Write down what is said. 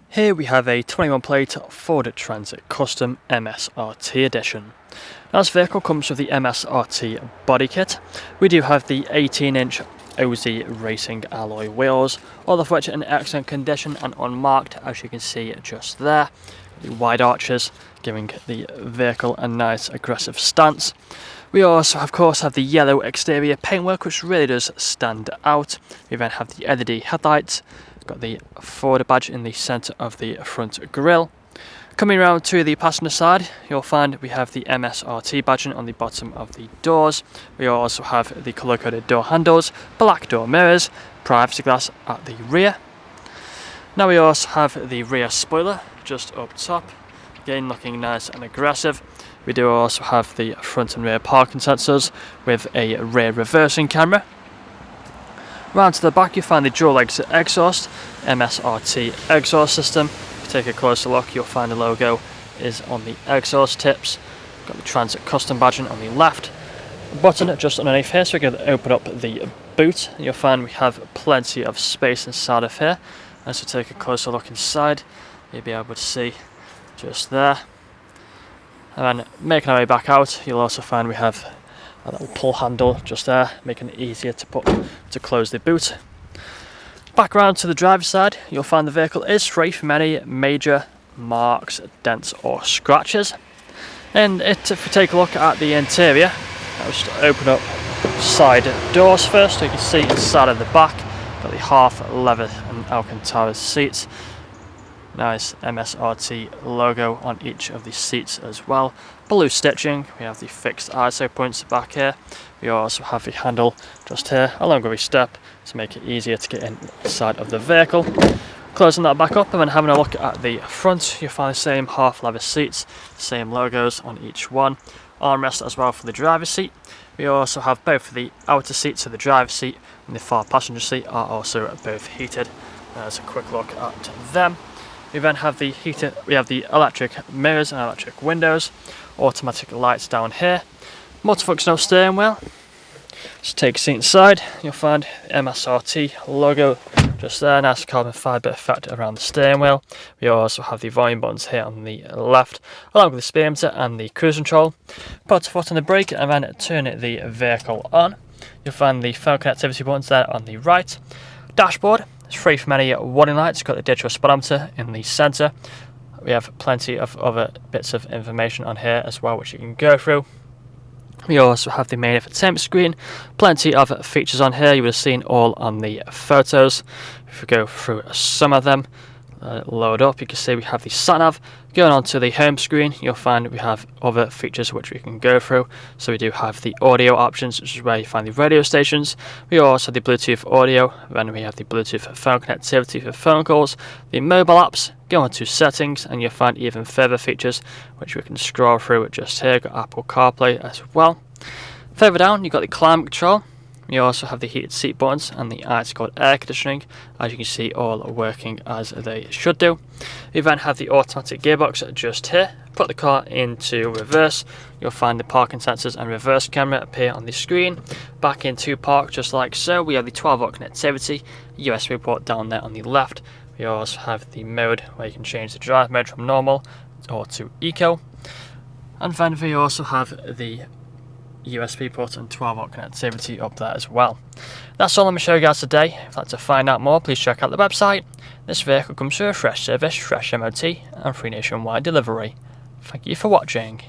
Here we have a 21 plate Ford Transit Custom MSRT edition. Now this vehicle comes with the MSRT body kit. We do have the 18-inch OZ Racing alloy wheels, all of which are in excellent condition and unmarked, as you can see just there. The wide arches giving the vehicle a nice aggressive stance. We also of course have the yellow exterior paintwork, which really does stand out. We then have the LED headlights. Got the Ford badge in the centre of the front grille. Coming around to the passenger side, you'll find we have the MSRT badging on the bottom of the doors. We also have the colour-coded door handles, black door mirrors, privacy glass at the rear. Now we also have the rear spoiler just up top, again looking nice and aggressive. We do also have the front and rear parking sensors with a rear reversing camera. Round to the back you find the dual exit exhaust, MSRT exhaust system. If you take a closer look, you'll find the logo is on the exhaust tips. Got the Transit Custom badging on the left. A button just underneath here, so we're going to open up the boot. You'll find we have plenty of space inside of here. As we take a closer look inside, you'll be able to see just there. And then making our way back out, you'll also find we have a little pull handle just there, making it easier to close the boot. Back around to the driver's side, you'll find the vehicle is free from any major marks, dents or scratches. And if we take a look at the interior, I'll just open up side doors first, so you can see inside of the back. Got the half leather and Alcantara seats. Nice MSRT logo on each of the seats as well. Blue stitching. We have the fixed ISO points back here. We also have the handle just here, along with a step to make it easier to get inside of the vehicle. Closing that back up and then having a look at the front, you'll find the same half leather seats, same logos on each one. Armrest as well for the driver's seat. We also have both the outer seats of the driver's seat and the far passenger seat are also both heated. There's a quick look at them. We then have the electric mirrors and electric windows, automatic lights down here, multifunctional steering wheel. Just take a seat inside, you'll find the MSRT logo just there, nice carbon fibre effect around the steering wheel. We also have the volume buttons here on the left, along with the speedometer and the cruise control. Put a foot on the brake and then turn the vehicle on. You'll find the phone connectivity buttons there on the right. Dashboard. It's free from any warning lights. Got the digital speedometer in the centre. We have plenty of other bits of information on here as well, which you can go through. We also have the main infotainment screen. Plenty of features on here. You would have seen all on the photos. If we go through some of them, load up, you can see we have the sat-nav. Going on to the home screen, you'll find we have other features which we can go through. So we do have the audio options, which is where you find the radio stations. We also have the Bluetooth audio, then we have the Bluetooth phone connectivity for phone calls, the mobile apps. Go on to settings and you'll find even further features which we can scroll through just here. Got Apple CarPlay as well. Further down you've got the climate control. You also have the heated seat buttons and the ice-cold air conditioning, as you can see, all working as they should do. You then have the automatic gearbox just here. Put the car into reverse, you'll find the parking sensors and reverse camera appear on the screen. Back into park just like so. We have the 12-volt connectivity, USB port down there on the left. We also have the mode where you can change the drive mode from normal or to eco. And then we also have the USB port and 12-volt connectivity up there as well. That's all I'm going to show you guys today. If you'd like to find out more, please check out the website. This vehicle comes with a fresh service, fresh MOT and free nationwide delivery. Thank you for watching.